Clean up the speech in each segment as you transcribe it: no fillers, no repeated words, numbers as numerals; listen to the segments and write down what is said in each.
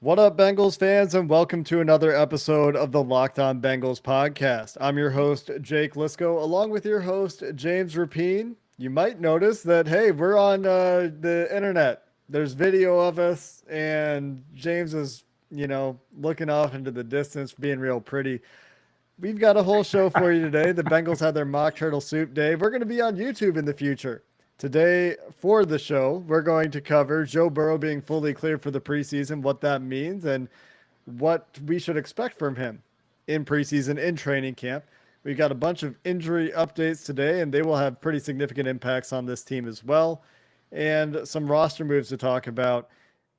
What up, Bengals fans, and welcome to another episode of the Locked On Bengals podcast. I'm your host, Jake Liscow, along with your host, James Rapien. You might notice that, hey, we're on the internet. There's video of us, and James is, looking off into the distance, being real pretty. We've got a whole show for you today. The Bengals had their mock turtle soup day. We're going to be on YouTube in the future. Today, for the show, we're going to cover Joe Burrow being fully cleared for the preseason, what that means, and what we should expect from him in preseason, in training camp. We've got a bunch of injury updates today, and they will have pretty significant impacts on this team as well, and some roster moves to talk about.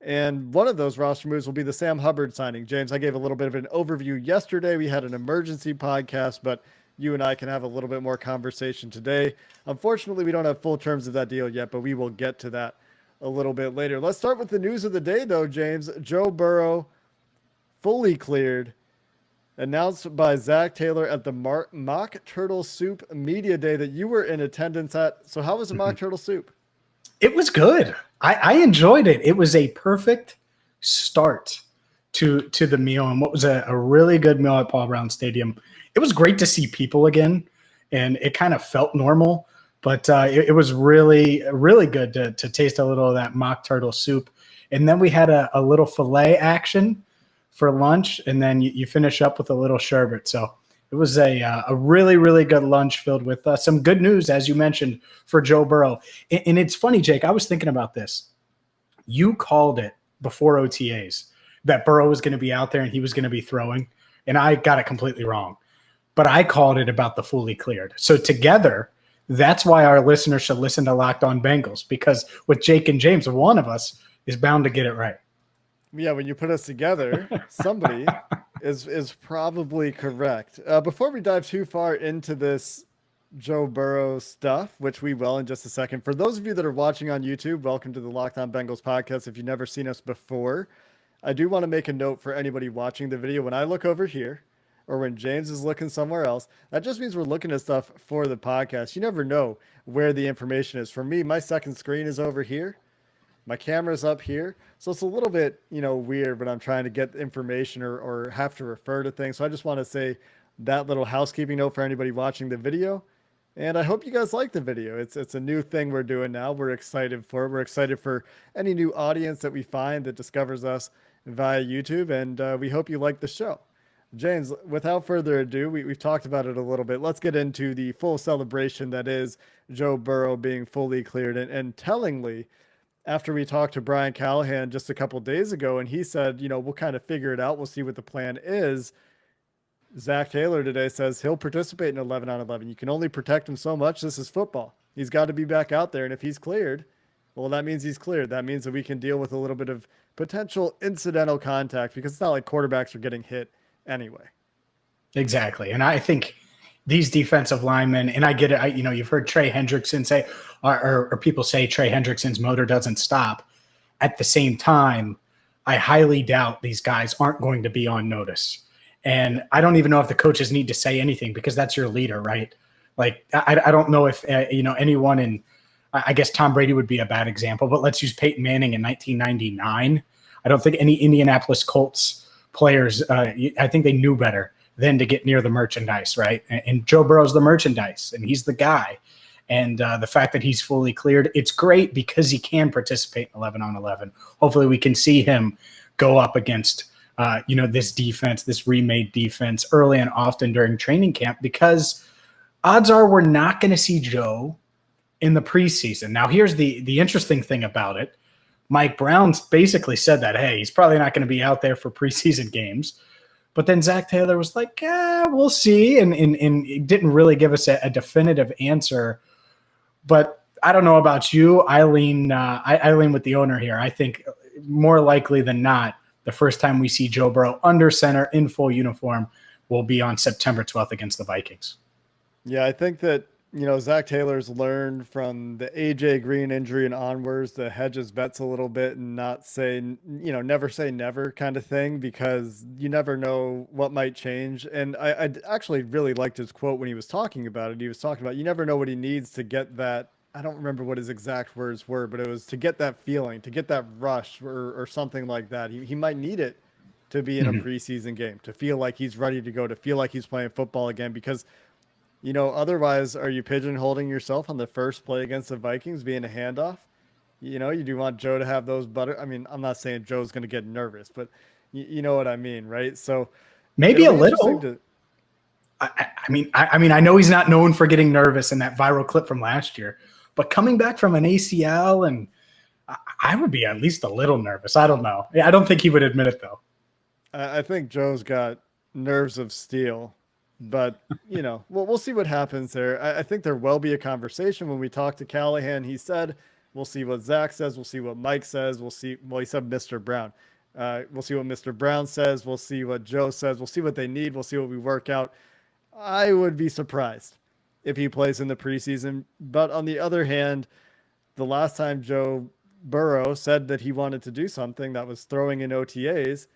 And one of those roster moves will be the Sam Hubbard signing. James, I gave a little bit of an overview yesterday. We had an emergency podcast, but you and I can have a little bit more conversation today. Unfortunately, we don't have full terms of that deal yet, but we will get to that a little bit later. Let's start with the news of the day, though, James. Joe Burrow fully cleared, announced by Zach Taylor at the Mock Turtle Soup Media Day that you were in attendance at. So how was the Mock Turtle Soup? It was good. I enjoyed it. It was a perfect start to the meal, and what was a really good meal at Paul Brown Stadium. It was great to see people again, and it kind of felt normal, but it was really, really good to taste a little of that mock turtle soup. And then we had a little filet action for lunch, and then you finish up with a little sherbet. So it was a really, really good lunch filled with some good news, as you mentioned, for Joe Burrow. And it's funny, Jake, I was thinking about this. You called it before OTAs that Burrow was going to be out there and he was going to be throwing, and I got it completely wrong. But I called it about the fully cleared. So together, that's why our listeners should listen to Locked On Bengals, because with Jake and James, one of us is bound to get it right. Yeah, when you put us together, somebody is probably correct. Before we dive too far into this Joe Burrow stuff, which we will in just a second, for those of you that are watching on YouTube, welcome to the Locked On Bengals podcast. If you've never seen us before, I do want to make a note for anybody watching the video. When I look over here, or when James is looking somewhere else, that just means we're looking at stuff for the podcast. You never know where the information is. For me, my second screen is over here. My camera's up here. So it's a little bit, weird when I'm trying to get information or have to refer to things. So I just want to say that little housekeeping note for anybody watching the video. And I hope you guys like the video. It's a new thing we're doing now. We're excited for it. We're excited for any new audience that we find that discovers us via YouTube. And we hope you like the show. James, without further ado, we've talked about it a little bit. Let's get into the full celebration that is Joe Burrow being fully cleared. And tellingly, after we talked to Brian Callahan just a couple days ago, and he said, we'll kind of figure it out. We'll see what the plan is. Zach Taylor today says he'll participate in 11 on 11. You can only protect him so much. This is football. He's got to be back out there. And if he's cleared, well, that means he's cleared. That means that we can deal with a little bit of potential incidental contact, because it's not like quarterbacks are getting hit anyway. Exactly. And I think these defensive linemen, and I get it, you've heard Trey Hendrickson say, or people say Trey Hendrickson's motor doesn't stop. At the same time, I highly doubt these guys aren't going to be on notice. And I don't even know if the coaches need to say anything, because that's your leader, right? Like, I don't know if, anyone in, I guess Tom Brady would be a bad example, but let's use Peyton Manning in 1999. I don't think any Indianapolis Colts players, I think they knew better than to get near the merchandise, right? And Joe Burrow's the merchandise, and he's the guy. And the fact that he's fully cleared, it's great because he can participate in 11 on 11. Hopefully we can see him go up against, this defense, this remade defense early and often during training camp, because odds are we're not going to see Joe in the preseason. Now, here's the interesting thing about it. Mike Brown's basically said that, hey, he's probably not going to be out there for preseason games. But then Zach Taylor was like, we'll see. And he didn't really give us a definitive answer. But I don't know about you. I lean with the owner here. I think more likely than not, the first time we see Joe Burrow under center in full uniform will be on September 12th against the Vikings. Yeah, I think that, Zach Taylor's learned from the AJ Green injury and onwards to hedge his bets a little bit and not say, never say never kind of thing, because you never know what might change. And I actually really liked his quote when he was talking about it. He was talking about, you never know what he needs to get that I don't remember what his exact words were, but it was to get that feeling, to get that rush or something like that. He might need it to be in a Mhm. preseason game, to feel like he's ready to go, to feel like he's playing football again. Because, you know, otherwise, are you pigeonholing yourself on the first play against the Vikings being a handoff? You know, you do want Joe to have those I mean, I'm not saying Joe's going to get nervous, but you know what I mean, right? So Maybe it'll a be interesting little. to. I mean, I know he's not known for getting nervous in that viral clip from last year, but coming back from an ACL, and I would be at least a little nervous. I don't know. I don't think he would admit it though. I think Joe's got nerves of steel, but you know, we'll see what happens there. I think there will be a conversation when we talk to Callahan. He said, we'll see what Zach says. We'll see what Mike says. We'll see. Well, he said Mr. Brown. We'll see what Mr. Brown says. We'll see what Joe says. We'll see what they need. We'll see what we work out. I would be surprised if he plays in the preseason. But on the other hand, the last time Joe Burrow said that he wanted to do something that was throwing in OTAs,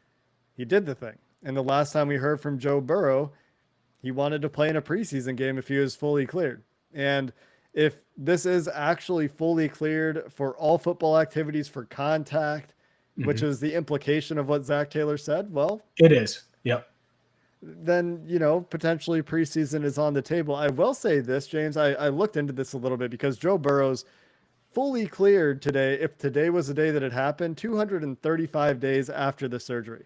he did the thing. And the last time we heard from Joe Burrow, he wanted to play in a preseason game if he was fully cleared. And if this is actually fully cleared for all football activities for contact, which is the implication of what Zach Taylor said, well, It is. Yep. then, you know, potentially preseason is on the table. I will say this, James, I looked into this a little bit because Joe Burrow's fully cleared today. If today was the day that it happened, 235 days after the surgery,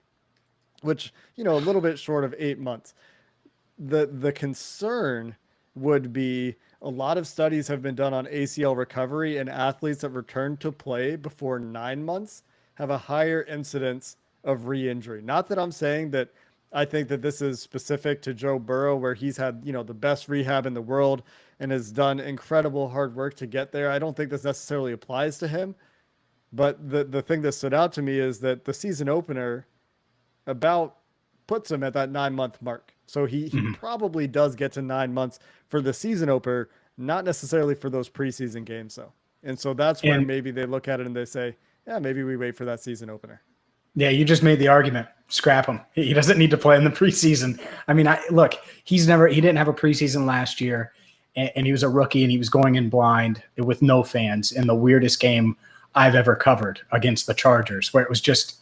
which, you know, a little bit short of 8 months. The concern would be a lot of studies have been done on ACL recovery, and athletes that return to play before 9 months have a higher incidence of re-injury. Not that I'm saying that I think that this is specific to Joe Burrow, where he's had, you know, the best rehab in the world and has done incredible hard work to get there. I don't think this necessarily applies to him. But the thing that stood out to me is that the season opener about puts him at that 9 month mark. So he probably does get to 9 months for the season opener, not necessarily for those preseason games though. And so that's where And maybe they look at it and they say, yeah, maybe we wait for that season opener. yeah, you just made the argument. Scrap him. He doesn't need to play in the preseason. I mean, look, he didn't have a preseason last year, and he was a rookie, and he was going in blind with no fans in the weirdest game I've ever covered against the Chargers, where it was just,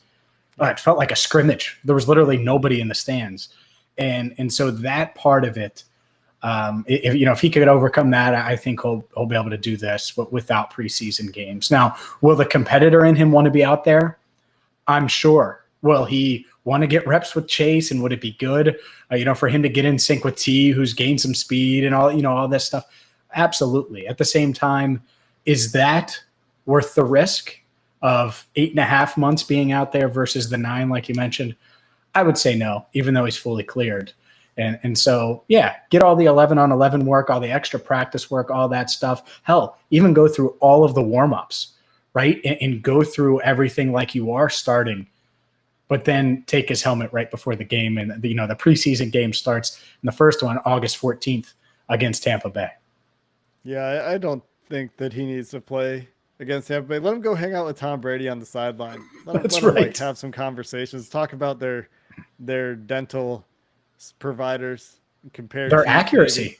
it felt like a scrimmage. There was literally nobody in the stands. And so that part of it, if he could overcome that, I think he'll be able to do this, but without preseason games. Now, will the competitor in him want to be out there? I'm sure. Will he want to get reps with Chase, and would it be good, for him to get in sync with T, who's gained some speed and all this stuff? Absolutely. At the same time, is that worth the risk of 8.5 months being out there versus the 9, like you mentioned? I would say no, even though he's fully cleared. And so, yeah, get all the 11-on-11 work, all the extra practice work, all that stuff. Hell, even go through all of the warm-ups, right? And go through everything like you are starting, but then take his helmet right before the game. And, the preseason game starts in the first one, August 14th against Tampa Bay. Yeah, I don't think that he needs to play against Tampa Bay. Let him go hang out with Tom Brady on the sideline. That's let him right. have some conversations, talk about their dental providers compared Their to accuracy. Brady.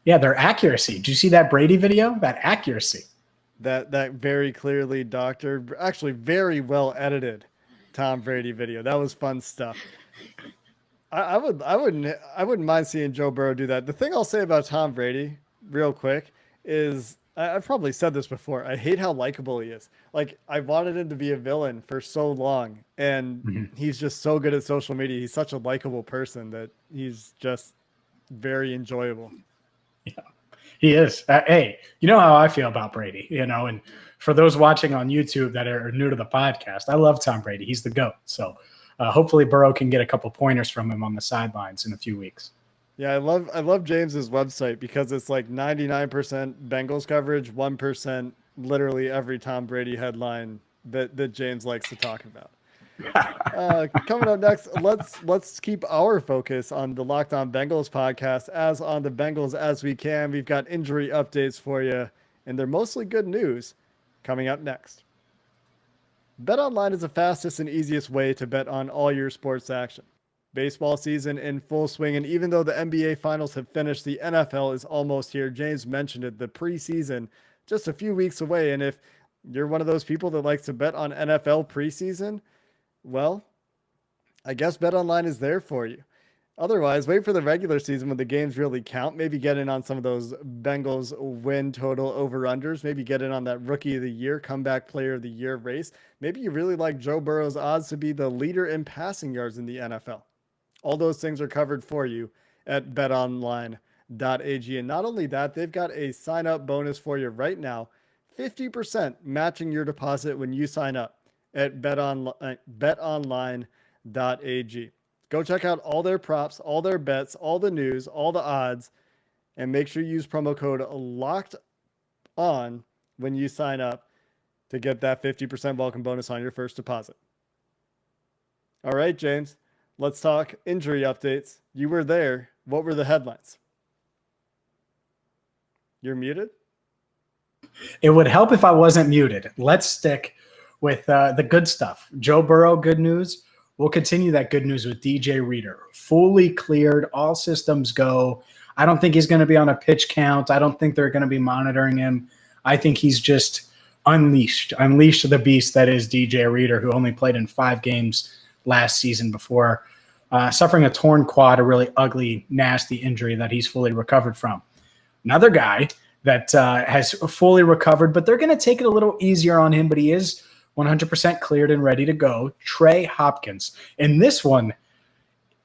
Yeah, their accuracy. Did you see that Brady video? That accuracy. That very clearly doctored, actually very well edited Tom Brady video. That was fun stuff. I wouldn't mind seeing Joe Burrow do that. The thing I'll say about Tom Brady, real quick, is I've probably said this before. I hate how likable he is. Like, I wanted him to be a villain for so long, and he's just so good at social media. He's such a likable person that he's just very enjoyable. Yeah, he is. Hey, you know how I feel about Brady, and for those watching on YouTube that are new to the podcast, I love Tom Brady. He's the GOAT. So hopefully Burrow can get a couple pointers from him on the sidelines in a few weeks. Yeah, I love James's website because it's like 99% Bengals coverage, 1% literally every Tom Brady headline that James likes to talk about. Coming up next, let's keep our focus on the Locked On Bengals podcast as on the Bengals as we can. We've got injury updates for you, and they're mostly good news coming up next. BetOnline is the fastest and easiest way to bet on all your sports action. Baseball season in full swing, and even though the NBA Finals have finished, the NFL is almost here. James mentioned it, the preseason just a few weeks away. And if you're one of those people that likes to bet on NFL preseason, well, I guess BetOnline is there for you. Otherwise, wait for the regular season when the games really count. Maybe get in on some of those Bengals win total over-unders. Maybe get in on that Rookie of the Year, Comeback Player of the Year race. Maybe you really like Joe Burrow's odds to be the leader in passing yards in the NFL. All those things are covered for you at betonline.ag. And not only that, they've got a sign-up bonus for you right now. 50% matching your deposit when you sign up at betonline.ag. Go check out all their props, all their bets, all the news, all the odds, and make sure you use promo code LOCKED ON when you sign up to get that 50% welcome bonus on your first deposit. All right, James, let's talk injury updates. You were there. What were the headlines? You're muted? It would help if I wasn't muted. Let's stick with the good stuff. Joe Burrow, good news. We'll continue that good news with DJ Reader. Fully cleared, all systems go. I don't think he's going to be on a pitch count. I don't think they're going to be monitoring him. I think he's just unleashed the beast that is DJ Reader, who only played in 5 games last season before suffering a torn quad, a really ugly, nasty injury that he's fully recovered from. Another guy that has fully recovered, but they're going to take it a little easier on him, but he is 100% cleared and ready to go, Trey Hopkins. And this one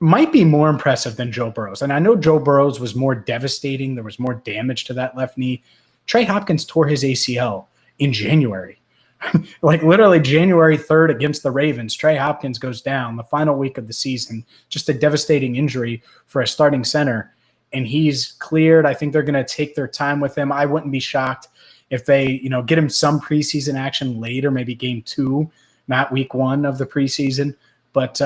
might be more impressive than Joe Burrow's. And I know Joe Burrow's was more devastating. There was more damage to that left knee. Trey Hopkins tore his ACL in January. Like literally January 3rd against the Ravens, Trey Hopkins goes down the final week of the season. Just a devastating injury for a starting center. And he's cleared. I think they're going to take their time with him. I wouldn't be shocked if they, get him some preseason action later, maybe game 2, not week 1 of the preseason. But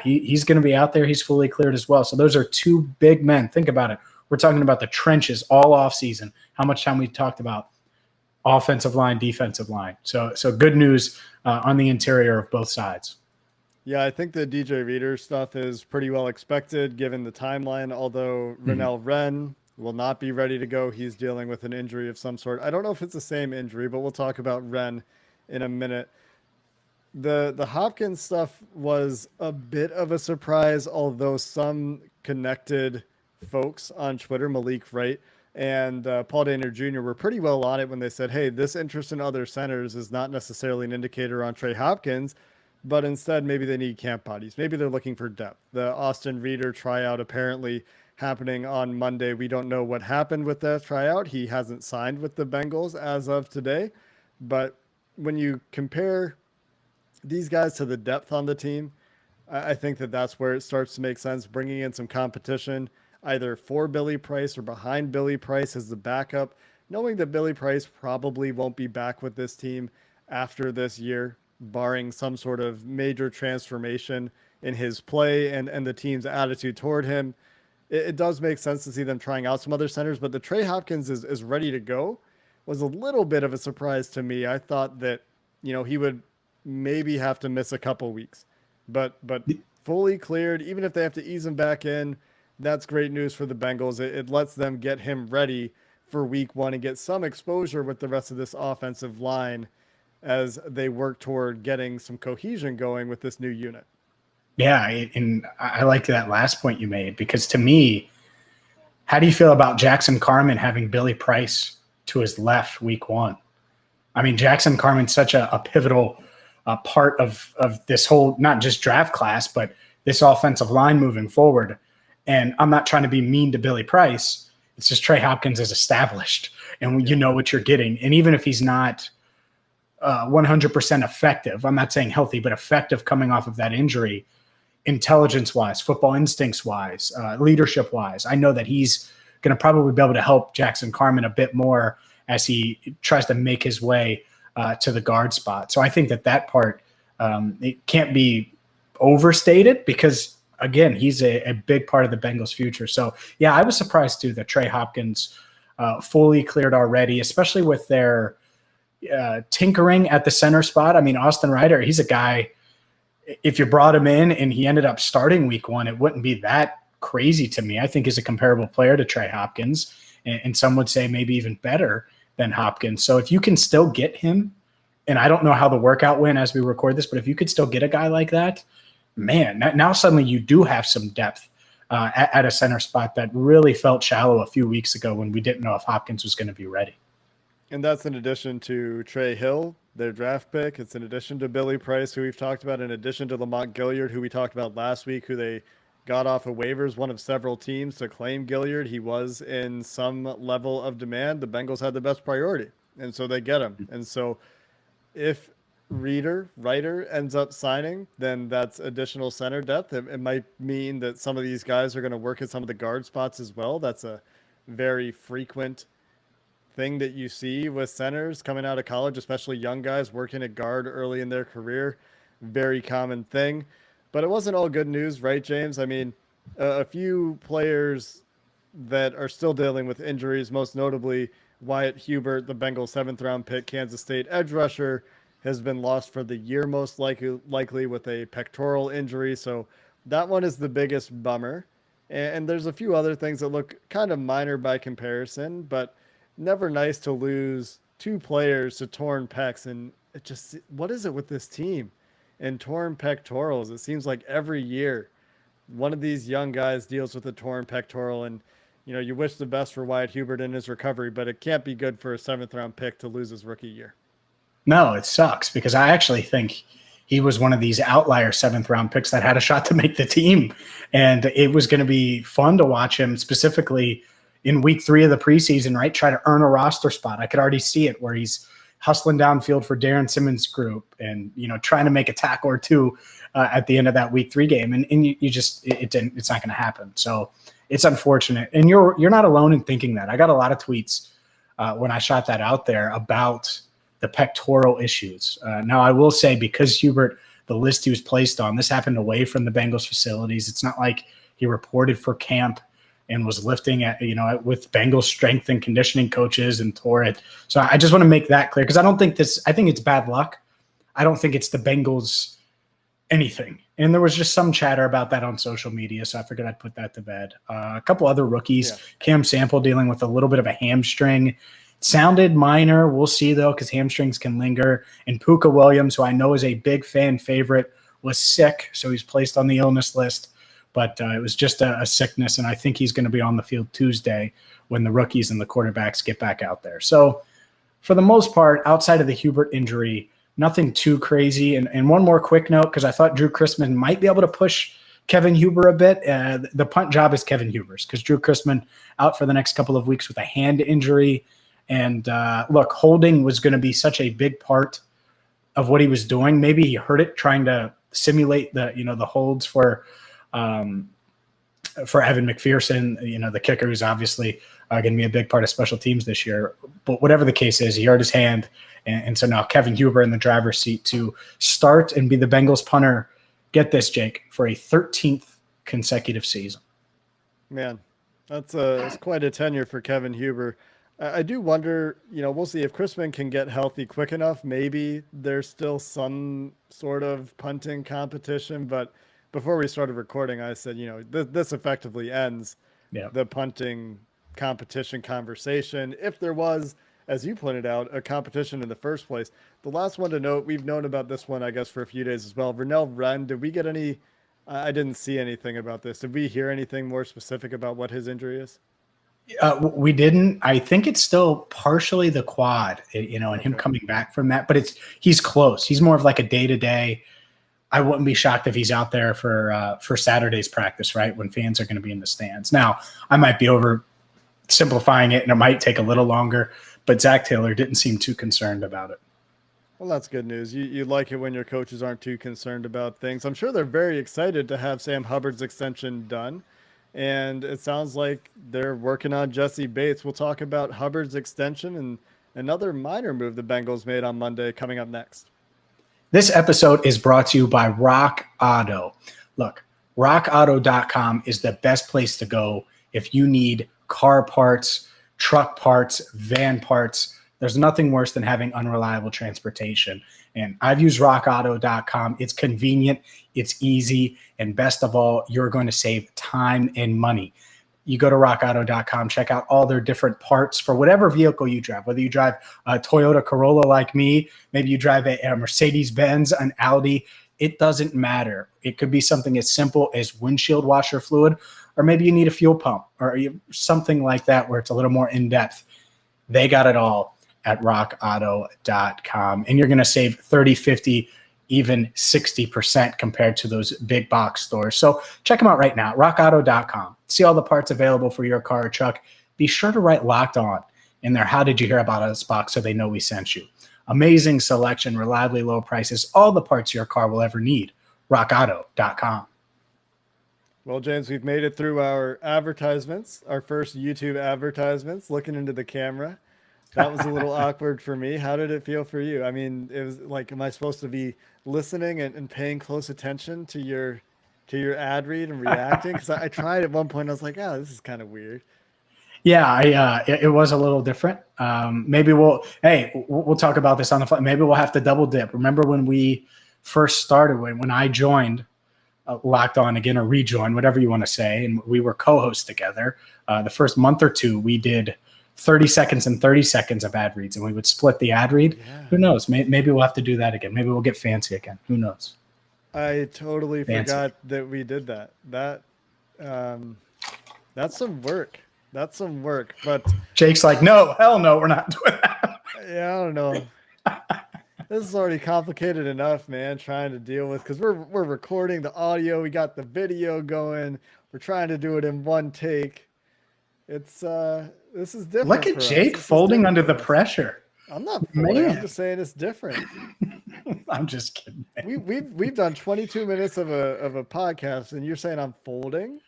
he's going to be out there. He's fully cleared as well. So those are 2 big men. Think about it. We're talking about the trenches all off season. How much time we talked about offensive line, defensive line. So good news on the interior of both sides. Yeah, I think the DJ Reader stuff is pretty well expected given the timeline, although Renell Wren will not be ready to go. He's dealing with an injury of some sort. I don't know if it's the same injury, but we'll talk about Wren in a minute. The Hopkins stuff was a bit of a surprise, although some connected folks on Twitter, Malik Wright and Paul Dehner Jr. were pretty well on it when they said, hey, this interest in other centers is not necessarily an indicator on Trey Hopkins, but instead maybe they need camp bodies. Maybe they're looking for depth. The Austin Reeder tryout apparently happening on Monday. We don't know what happened with that tryout. He hasn't signed with the Bengals as of today. But when you compare these guys to the depth on the team, I think that's where it starts to make sense, bringing in some competition, either for Billy Price or behind Billy Price as the backup, knowing that Billy Price probably won't be back with this team after this year, barring some sort of major transformation in his play and the team's attitude toward him. It does make sense to see them trying out some other centers, but the Trey Hopkins is ready to go was a little bit of a surprise to me. I thought that, he would maybe have to miss a couple weeks, but fully cleared, even if they have to ease him back in, that's great news for the Bengals. It lets them get him ready for week 1 and get some exposure with the rest of this offensive line as they work toward getting some cohesion going with this new unit. Yeah, and I like that last point you made, because to me, how do you feel about Jackson Carman having Billy Price to his left week 1? I mean, Jackson Carman's such a pivotal part of this whole, not just draft class, but this offensive line moving forward. And I'm not trying to be mean to Billy Price. It's just Trey Hopkins is established, and you know what you're getting. And even if he's not 100% effective, I'm not saying healthy, but effective coming off of that injury, intelligence-wise, football instincts-wise, leadership-wise, I know that he's going to probably be able to help Jackson Carman a bit more as he tries to make his way to the guard spot. So I think that part, it can't be overstated, because, again, he's a big part of the Bengals' future. So, yeah, I was surprised, too, that Trey Hopkins fully cleared already, especially with their tinkering at the center spot. I mean, Austin Ryder, he's a guy, if you brought him in and he ended up starting week 1, it wouldn't be that crazy to me. I think he's a comparable player to Trey Hopkins, and some would say maybe even better than Hopkins. So if you can still get him, and I don't know how the workout went as we record this, but if you could still get a guy like that, man, now suddenly you do have some depth at a center spot that really felt shallow a few weeks ago when we didn't know if Hopkins was going to be ready. And that's in addition to Trey Hill, their draft pick. It's in addition to Billy Price, who we've talked about, in addition to Lamont Gilliard, who we talked about last week, who they got off of waivers, one of several teams to claim Gilliard. He was in some level of demand. The Bengals had the best priority, and so they get him. And so if Reiter ends up signing, then that's additional center depth. It might mean that some of these guys are going to work at some of the guard spots as well. That's a very frequent thing that you see with centers coming out of college, especially young guys working at guard early in their career. Very common thing. But it wasn't all good news, right, James? I mean, a few players that are still dealing with injuries, most notably Wyatt, Hubert, the Bengals 7th-round pick, Kansas State edge rusher, has been lost for the year, most likely with a pectoral injury. So that one is the biggest bummer. And there's a few other things that look kind of minor by comparison, but never nice to lose 2 players to torn pecs. And it just, what is it with this team and torn pectorals? It seems like every year one of these young guys deals with a torn pectoral, and you wish the best for Wyatt Hubert in his recovery, but it can't be good for a 7th-round pick to lose his rookie year. No, it sucks, because I actually think he was one of these outlier 7th-round picks that had a shot to make the team, and it was going to be fun to watch him, specifically in week 3 of the preseason, right? Try to earn a roster spot. I could already see it where he's hustling downfield for Darren Simmons' group and, trying to make a tackle or two at the end of that week 3 game. And you just, it's not going to happen. So it's unfortunate. And you're not alone in thinking that. I got a lot of tweets when I shot that out there about the pectoral issues. Now I will say, because Hubert, the list he was placed on, this happened away from the Bengals facilities. It's not like he reported for camp and was lifting with Bengals strength and conditioning coaches and tore it. So I just want to make that clear, because I think it's bad luck. I don't think it's the Bengals anything. And there was just some chatter about that on social media, so I figured I'd put that to bed. A couple other rookies, Cam Sample dealing with a little bit of a hamstring. It sounded minor. We'll see, though, because hamstrings can linger. And Puka Williams, who I know is a big fan favorite, was sick, so he's placed on the illness list. But it was just a sickness, and I think he's going to be on the field Tuesday when the rookies and the quarterbacks get back out there. So for the most part, outside of the Hubert injury, nothing too crazy. And one more quick note, because I thought Drue Chrisman might be able to push Kevin Huber a bit. The punt job is Kevin Huber's, because Drue Chrisman out for the next couple of weeks with a hand injury. And look, holding was going to be such a big part of what he was doing. Maybe he heard it trying to simulate the holds for Evan McPherson, the kicker, who's obviously going to be a big part of special teams this year. But whatever the case is, he hurt his hand. And so now Kevin Huber in the driver's seat to start and be the Bengals punter. Get this, Jake, for a 13th consecutive season. Man, that's quite a tenure for Kevin Huber. I do wonder, we'll see if Chrisman can get healthy quick enough. Maybe there's still some sort of punting competition, but before we started recording, I said, this effectively ends the punting competition conversation. If there was, as you pointed out, a competition in the first place. The last one to note, we've known about this one, I guess, for a few days as well. Vernell Wren, did we get any? I didn't see anything about this. Did we hear anything more specific about what his injury is? We didn't. I think it's still partially the quad, and him coming back from that. But he's close. He's more of like a day-to-day. I wouldn't be shocked if he's out there for Saturday's practice, right, when fans are going to be in the stands. Now, I might be oversimplifying it, and it might take a little longer, but Zach Taylor didn't seem too concerned about it. Well, that's good news. You like it when your coaches aren't too concerned about things. I'm sure they're very excited to have Sam Hubbard's extension done, and it sounds like they're working on Jessie Bates. We'll talk about Hubbard's extension and another minor move the Bengals made on Monday coming up next. This episode is brought to you by Rock Auto. Look, rockauto.com is the best place to go if you need car parts, truck parts, van parts. There's nothing worse than having unreliable transportation. And I've used rockauto.com. It's convenient, it's easy, and best of all, you're going to save time and money. you go to rockauto.com, check out all their different parts for whatever vehicle you drive, whether you drive a Toyota Corolla like me, maybe you drive a Mercedes-Benz, an Audi, it doesn't matter. It could be something as simple as windshield washer fluid, or maybe you need a fuel pump or something like that where it's a little more in-depth. They got it all at rockauto.com. And you're going to save 30, 50, even 60% compared to those big box stores. So check them out right now, rockauto.com. See all the parts available for your car or truck. Be sure to write Locked On in there. How did you hear about us box so they know we sent you? Amazing selection, reliably low prices, all the parts your car will ever need. rockauto.com. Well, James, we've made it through our advertisements, our first YouTube advertisements, looking into the camera. That was a little awkward for me. How did it feel for you? I mean, it was like, am I supposed to be listening and paying close attention to your ad read and reacting? Because I tried at one point. I was like, oh, this is kind of weird. Yeah, it was a little different. Maybe we'll talk about this on the fly. Maybe we'll have to double dip. Remember when we first started, when I joined Locked On again, or rejoined, whatever you want to say, and we were co-hosts together. The first month or two, we did 30 seconds and 30 seconds of ad reads, and we would split the ad read. Yeah. Who knows? Maybe we'll have to do that again. Maybe we'll get fancy again. Who knows? I totally forgot that we did that. That's some work. That's some work. But Jake's like, no, hell no, we're not doing that. Yeah, I don't know. This is already complicated enough, man, trying to deal with, because we're recording the audio, we got the video going, we're trying to do it in one take. It's this is different. Look at Jake folding under the pressure. I'm not folding, I'm just saying it's different. I'm just kidding. We've done 22 minutes of a podcast, and you're saying I'm folding?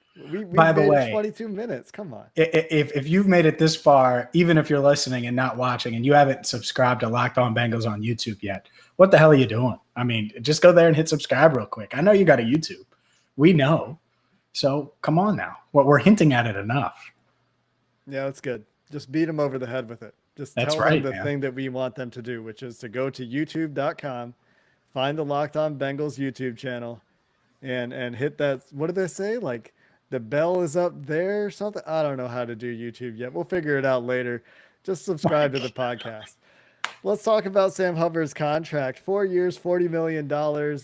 By the way, 22 minutes. Come on. If you've made it this far, even if you're listening and not watching, and you haven't subscribed to Locked On Bengals on YouTube yet, what the hell are you doing? I mean, just go there and hit subscribe real quick. I know you got a YouTube. We know. So come on now. We're hinting at it enough. Yeah, that's good. Just beat them over the head with it. Just tell them the thing that we want them to do, which is to go to youtube.com, find the Locked On Bengals YouTube channel, and hit that. What do they say? Like, the bell is up there or something. I don't know how to do YouTube yet. We'll figure it out later. Just subscribe to the podcast. Let's talk about Sam Hubbard's contract. 4 years, $40 million.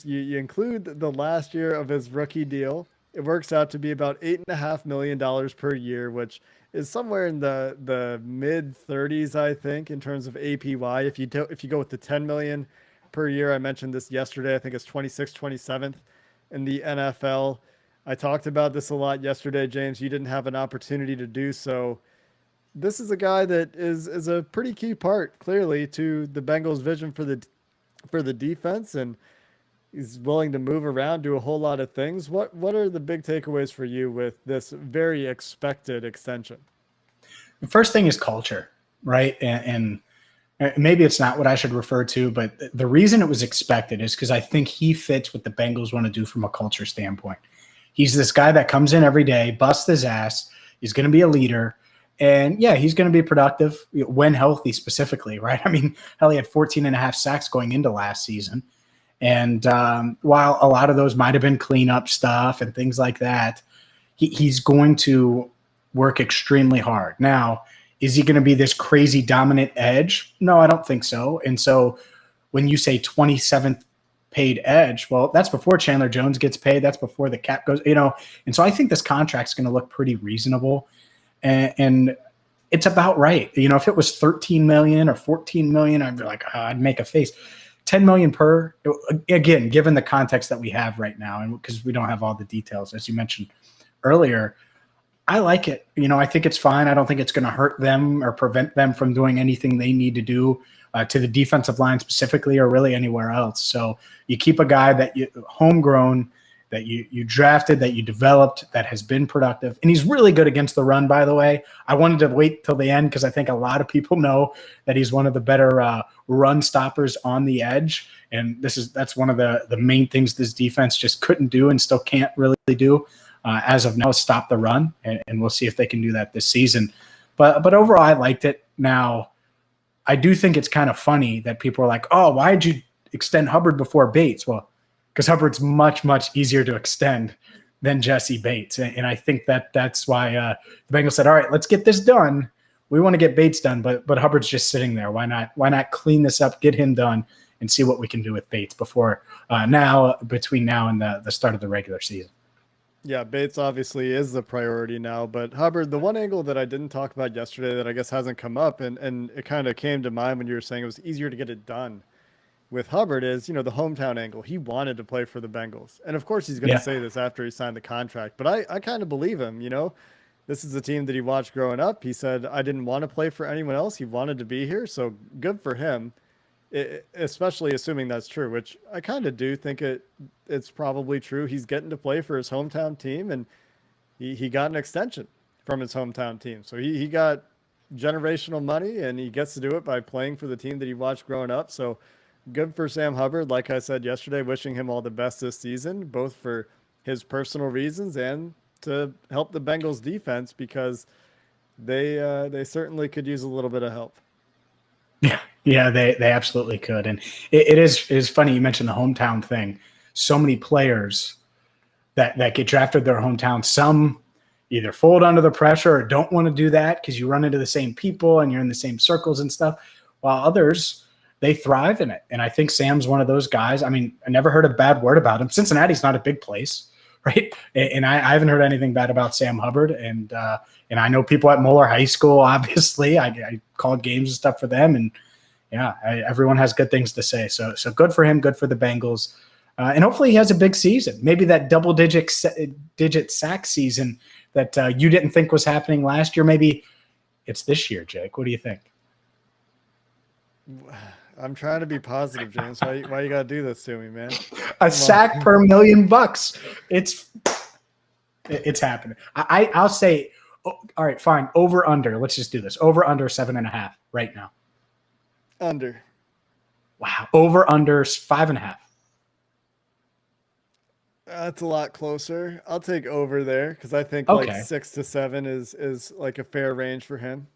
You include the last year of his rookie deal. It works out to be about $8.5 million per year, which is somewhere in the mid 30s, I think, in terms of APY. If you go with the $10 million per year, I mentioned this yesterday. I think it's 26th, 27th in the NFL. I talked about this a lot yesterday, James. You didn't have an opportunity to do so. This is a guy that is a pretty key part, clearly, to the Bengals' vision for the defense, and he's willing to move around, do a whole lot of things. What are the big takeaways for you with this very expected extension? The first thing is culture, right? And maybe it's not what I should refer to, but the reason it was expected is because I think he fits what the Bengals want to do from a culture standpoint. He's this guy that comes in every day, busts his ass. He's going to be a leader. And, yeah, he's going to be productive when healthy specifically, right? I mean, hell, he had 14 and a half sacks going into last season. And while a lot of those might have been cleanup stuff and things like that, he's going to work extremely hard. Now, is he going to be this crazy dominant edge? No, I don't think so. And so when you say 27th paid edge, well, that's before Chandler Jones gets paid. That's before the cap goes, and so I think this contract's going to look pretty reasonable, and it's about right. If it was 13 million or 14 million, I'd be like, I'd make a face. 10 million per, again, given the context that we have right now, and because we don't have all the details, as you mentioned earlier, I like it. I think it's fine. I don't think it's going to hurt them or prevent them from doing anything they need to do to the defensive line specifically, or really anywhere else. So you keep a guy that you homegrown, that you drafted, that you developed, that has been productive. And he's really good against the run, by the way. I wanted to wait till the end because I think a lot of people know that he's one of the better run stoppers on the edge. And that's one of the main things this defense just couldn't do and still can't really do as of now, stop the run. And we'll see if they can do that this season. But overall, I liked it. Now, I do think it's kind of funny that people are like, oh, why did you extend Hubbard before Bates? Well, because Hubbard's much, much easier to extend than Jessie Bates. And I think that's why the Bengals said, all right, let's get this done. We want to get Bates done, but Hubbard's just sitting there. Why not clean this up, get him done, and see what we can do with Bates before between now and the start of the regular season. Yeah, Bates obviously is the priority now, but Hubbard, the one angle that I didn't talk about yesterday that I guess hasn't come up, and it kind of came to mind when you were saying it was easier to get it done with Hubbard is, the hometown angle. He wanted to play for the Bengals. And of course he's going to say this after he signed the contract, but I kind of believe him, This is the team that he watched growing up. He said, I didn't want to play for anyone else. He wanted to be here. So good for him, especially assuming that's true, which I kind of do think it's probably true. He's getting to play for his hometown team, and he got an extension from his hometown team. So he got generational money, and he gets to do it by playing for the team that he watched growing up. So good for Sam Hubbard. Like I said yesterday, wishing him all the best this season, both for his personal reasons and to help the Bengals defense, because they certainly could use a little bit of help. Yeah, they absolutely could. And it is funny you mentioned the hometown thing. So many players that get drafted their hometown, some either fold under the pressure or don't want to do that because you run into the same people and you're in the same circles and stuff, while others, they thrive in it. And I think Sam's one of those guys. I mean, I never heard a bad word about him. Cincinnati's not a big place, right? And I haven't heard anything bad about Sam Hubbard. And I know people at Moeller High School, obviously. I called games and stuff for them. And everyone has good things to say. So good for him, good for the Bengals. And hopefully he has a big season. Maybe that double-digit sack season that you didn't think was happening last year. Maybe it's this year, Jake. What do you think? I'm trying to be positive, James. Why you got to do this to me, man? A sack per $1 million. It's happening. I'll say, all right, fine. Over, under. Let's just do this. Over, under 7.5 right now. Under. Wow. Over, under 5.5. That's a lot closer. I'll take over there because I think Okay. like 6 to 7 is like a fair range for him.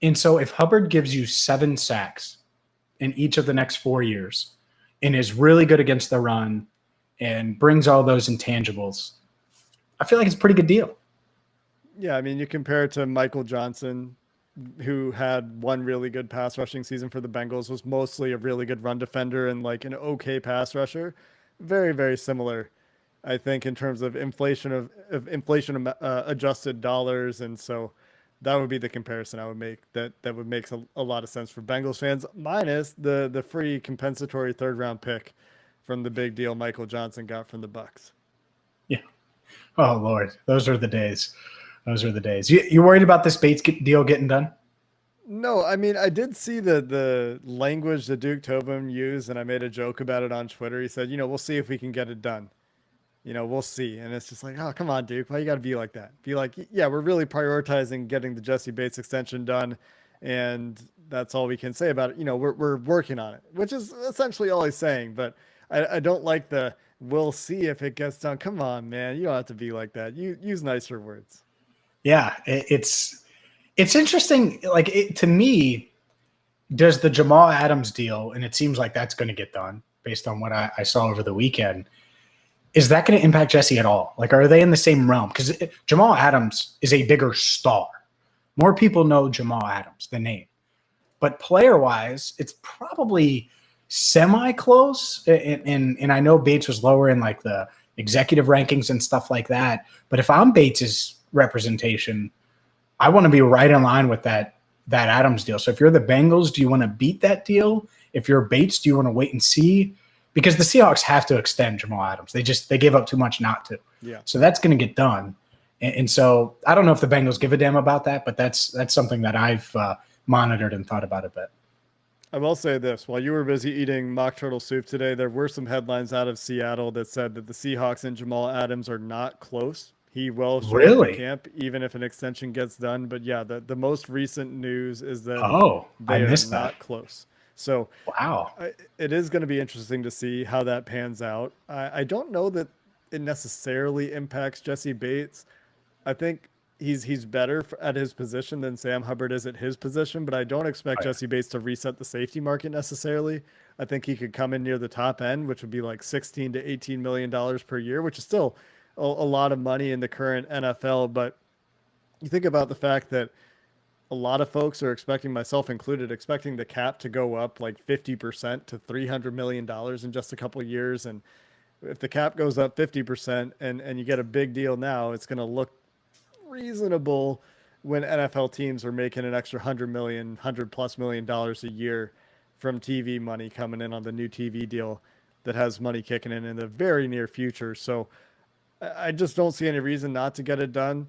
And so if Hubbard gives you 7 sacks in each of the next 4 years and is really good against the run and brings all those intangibles, I feel like it's a pretty good deal. Yeah, I mean, you compare it to Michael Johnson, who had one really good pass rushing season for the Bengals, was mostly a really good run defender and like an okay pass rusher. Very, very similar, I think, in terms of inflation adjusted dollars. And so that would be the comparison I would make that would make a lot of sense for Bengals fans, minus the free compensatory 3rd round pick from the big deal Michael Johnson got from the Bucs. Yeah. Oh, Lord. Those are the days. Those are the days. You worried about this Bates deal getting done? No, I mean, I did see the language that Duke Tobin used, and I made a joke about it on Twitter. He said, we'll see if we can get it done. We'll see. And it's just like, oh, come on, Duke. Why you got to be like that? Be like, yeah, we're really prioritizing getting the Jessie Bates extension done, and that's all we can say about it. We're working on it, which is essentially all he's saying. But I don't like the we'll see if it gets done. Come on, man. You don't have to be like that. You use nicer words. Yeah, it's interesting. Like, to me, does the Jamal Adams deal, and it seems like that's going to get done based on what I saw over the weekend, is that going to impact Jessie at all? Like, are they in the same realm? Because Jamal Adams is a bigger star. More people know Jamal Adams, the name. But player-wise, it's probably semi-close. And I know Bates was lower in, like, the executive rankings and stuff like that. But if I'm Bates's representation, I want to be right in line with that Adams deal. So if you're the Bengals, do you want to beat that deal? If you're Bates, do you want to wait and see? Because the Seahawks have to extend Jamal Adams. They gave up too much not to. Yeah. So that's going to get done. And so I don't know if the Bengals give a damn about that, but that's something that I've monitored and thought about a bit. I will say this. While you were busy eating mock turtle soup today, there were some headlines out of Seattle that said that the Seahawks and Jamal Adams are not close. He will show up at camp even if an extension gets done. But yeah, the most recent news is that they are not close. So wow, it is going to be interesting to see how that pans out. I don't know that it necessarily impacts Jessie Bates. I think he's better at his position than Sam Hubbard is at his position, but I don't expect Jessie Bates to reset the safety market necessarily. I think he could come in near the top end, which would be like $16 to $18 million per year, which is still a lot of money in the current NFL, but you think about the fact that a lot of folks are expecting, myself included, expecting the cap to go up like 50% to $300 million in just a couple of years. And if the cap goes up 50% and you get a big deal now, it's going to look reasonable when NFL teams are making an extra $100+ million a year from TV money coming in on the new TV deal that has money kicking in the very near future. So I just don't see any reason not to get it done.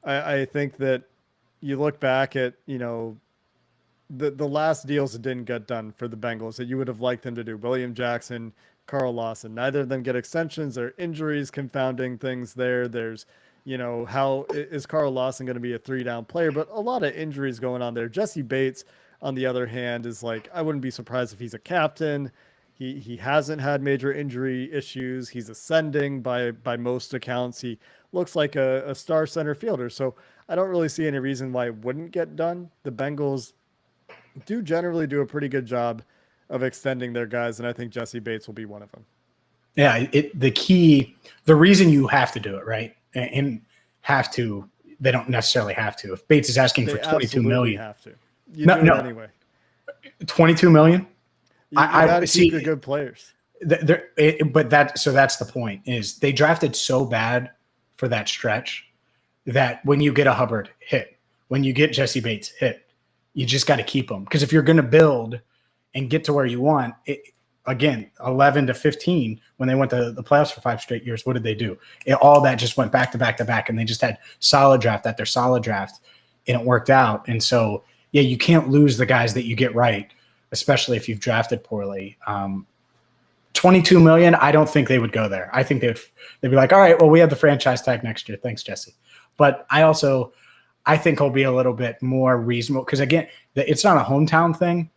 I think that you look back at, the last deals that didn't get done for the Bengals that you would have liked them to do. William Jackson, Carl Lawson, neither of them get extensions. There are injuries confounding things there. There's, how is Carl Lawson going to be a 3-down player? But a lot of injuries going on there. Jessie Bates, on the other hand, is like, I wouldn't be surprised if he's a captain. He hasn't had major injury issues. He's ascending by most accounts. He looks like a star center fielder. So I don't really see any reason why it wouldn't get done. The Bengals do generally do a pretty good job of extending their guys, and I think Jessie Bates will be one of them. Yeah, the reason you have to do it, right? And have to, they don't necessarily have to. If Bates is asking for $22 million, have to. You do it anyway. $22 million. I got to keep your good players. But that's the point. Is they drafted so bad for that stretch that when you get a Hubbard hit, when you get Jessie Bates hit, you just got to keep them, because if you're going to build and get to where you want it, again, 11 to 15, when they went to the playoffs for 5 straight years, what did they do? All that just went back to back to back, and they just had solid draft after solid draft, and it worked out. And so, yeah, you can't lose the guys that you get right, especially if you've drafted poorly. $22 million, I don't think they would go there. I think they'd be like, all right, well, we have the franchise tag next year. Thanks, Jesse. But I think he'll be a little bit more reasonable, because, again, it's not a hometown thing,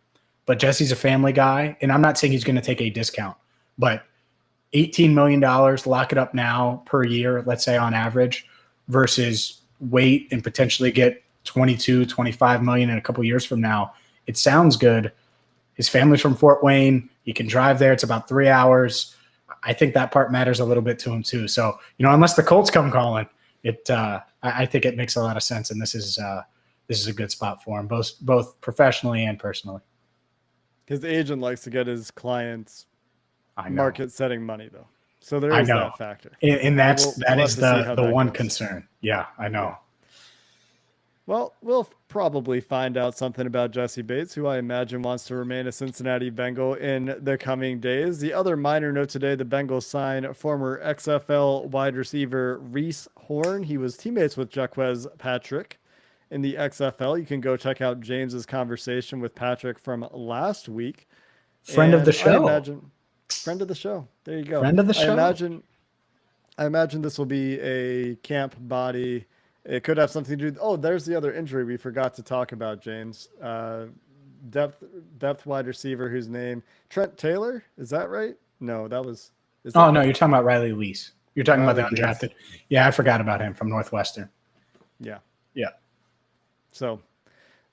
but Jesse's a family guy, and I'm not saying he's going to take a discount, but $18 million, lock it up now per year, let's say on average, versus wait and potentially get 22, 25 million in a couple years from now. It sounds good. His family's from Fort Wayne. He can drive there. It's about 3 hours. I think that part matters a little bit to him too. So, unless the Colts come calling, I think it makes a lot of sense. And this is a good spot for him, both professionally and personally. His agent likes to get his clients market setting money, though. So there is that factor. And that is the one concern. Yeah, I know. Yeah. Well, we'll probably find out something about Jessie Bates, who I imagine wants to remain a Cincinnati Bengal in the coming days. The other minor note today, the Bengals signed former XFL wide receiver Reese Horn. He was teammates with Jaquez Patrick in the XFL. You can go check out James's conversation with Patrick from last week. Friend of the show. Friend of the show. There you go. Friend of the show. I imagine this will be a camp body. It could have something to do. Oh, there's the other injury we forgot to talk about, James. Depth wide receiver whose name Trent Taylor. Is that right? No, that was. You're talking about Riley Lease. You're talking about the undrafted. Yeah, I forgot about him from Northwestern. Yeah. Yeah. So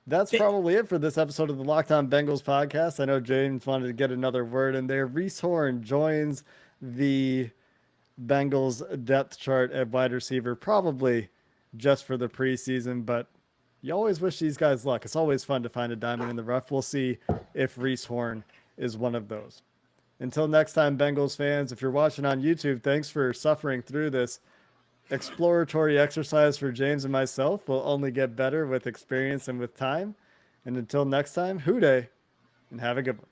that's probably it for this episode of the Locked On Bengals podcast. I know James wanted to get another word in there. Reese Horn joins the Bengals depth chart at wide receiver, probably just for the preseason, but you always wish these guys luck. It's always fun to find a diamond in the rough. We'll see if Reese Horn is one of those. Until next time, Bengals fans, if you're watching on YouTube, thanks for suffering through this exploratory exercise for James and myself. We'll only get better with experience and with time. And until next time, hoo-day, and have a good one.